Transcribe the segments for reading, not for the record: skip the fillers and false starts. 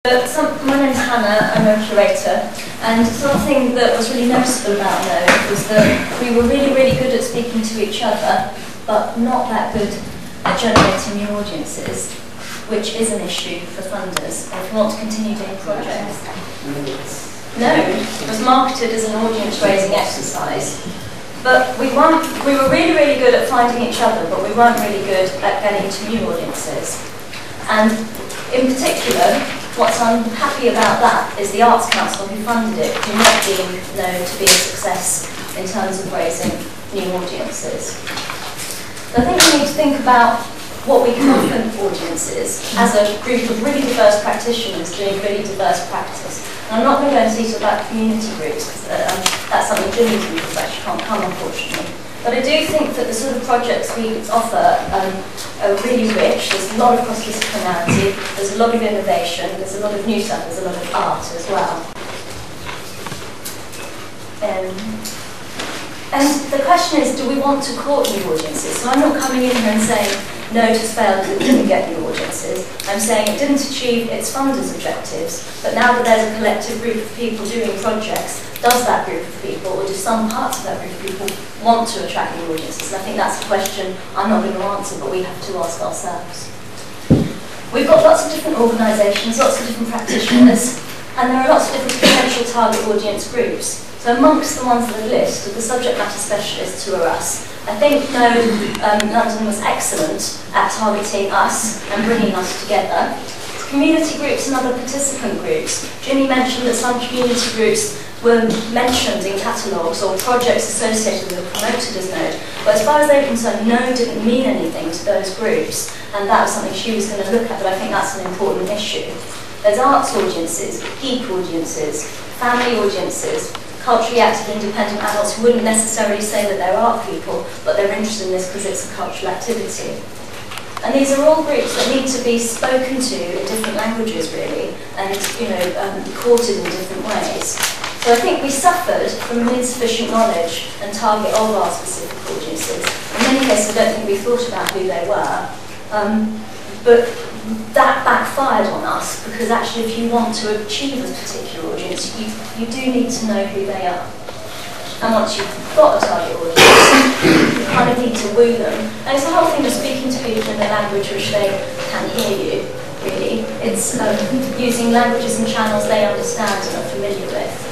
My name's Hannah, I'm a curator, and something that was really noticeable about NODE was that we were really good at speaking to each other, but not that good at generating new audiences, which is an issue for funders if we want to continue doing projects. NODE was marketed as an audience-raising exercise, but we were really good at finding each other, but we weren't really good at getting to new audiences. And in particular, what's unhappy about that is the Arts Council who funded it do not deem NODE to be a success in terms of raising new audiences. So I think we need to think about what we can offer audiences as a group of really diverse practitioners doing really diverse practice. And I'm not going to go into detail about community groups, because that's something Jimmy's group actually can't come, unfortunately. But I do think that the sort of projects we offer are really rich. There's a lot of cross-disciplinarity, there's a lot of innovation, there's a lot of new stuff, there's a lot of art as well. And the question is, do we want to court new audiences? So I'm not coming in here and saying NODE has failed because it didn't get new audiences. I'm saying it didn't achieve its funders' objectives, but now that there's a collective group of people doing projects, does that group of people, or do some parts of that group of people, want to attract new audiences? And I think that's a question I'm not going to answer, but we have to ask ourselves. We've got lots of different organisations, lots of different practitioners, and there are lots of different potential target audience groups. So amongst the ones that are listed, the subject matter specialists who are us, I think NODE.London was excellent at targeting us and bringing us together. Community groups and other participant groups. Jimmy mentioned that some community groups were mentioned in catalogues or projects associated with or promoted as NODE. But as far as they're concerned, NODE didn't mean anything to those groups, and that was something she was going to look at, but I think that's an important issue. There's arts audiences, geek audiences, family audiences, culturally active independent adults who wouldn't necessarily say that they're art people, but they're interested in this because it's a cultural activity. And these are all groups that need to be spoken to in different languages, really, and courted in different ways. So I think we suffered from an insufficient knowledge and target of our specific audiences. In many cases, I don't think we thought about who they were, but that backfired on us, because actually if you want to achieve a particular audience, you do need to know who they are. And once you've got a target audience, you kind of need to woo them. And it's the whole thing of speaking to people in the language which they can hear you, really. It's using languages and channels they understand and are familiar with.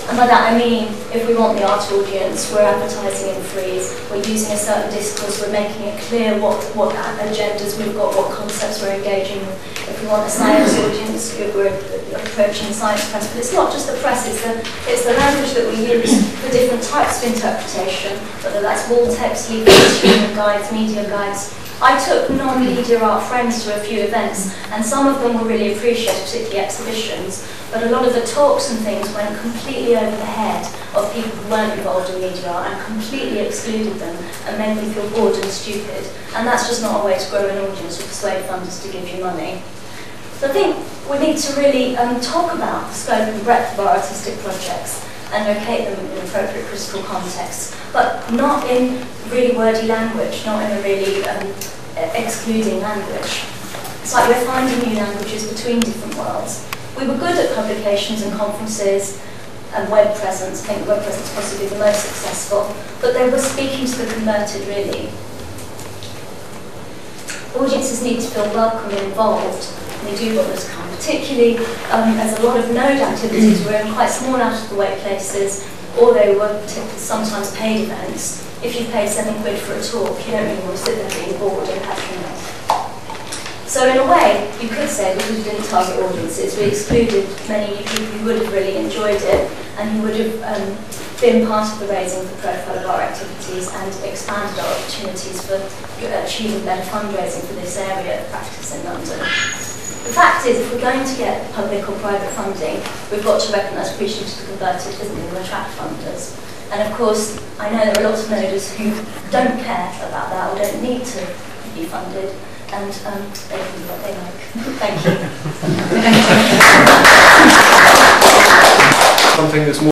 And by that I mean, if we want the art audience, we're advertising in freeze, we're using a certain discourse, we're making it clear what agendas we've got, what concepts we're engaging with. If we want a science audience, we're approaching the science press. But it's not just the press, it's the language that we use for different types of interpretation, whether that's wall text, leaflets, human guides, media guides. I took non-media art friends to a few events, and some of them were really appreciated, particularly exhibitions, but a lot of the talks and things went completely over the head of people who weren't involved in media art and completely excluded them and made them feel bored and stupid. And that's just not a way to grow an audience or persuade funders to give you money. So I think we need to really talk about the scope and breadth of our artistic projects and locate them in appropriate critical contexts, but not in really wordy language, not in a really excluding language. It's like we're finding new languages between different worlds. We were good at publications and conferences and web presence. I think web presence is possibly the most successful, but they were speaking to the converted, really. Audiences need to feel welcome and involved, and they do want us to come, particularly as a lot of NODE activities were in quite small out-of-the-way places, or they were sometimes paid events. If you paid £7 for a talk, you don't really want to sit there being bored and patronise. So in a way, you could say because we didn't target audiences, we excluded many people who would have really enjoyed it and who would have been part of the raising of the profile of our activities and expanded our opportunities for achieving better fundraising for this area of practice in London. The fact is, if we're going to get public or private funding, we've got to recognise preaching to the converted isn't going to attract funders. And of course, I know there are lots of noders who don't care about that or don't need to be funded, and they can do what they like. Thank you. Something that's more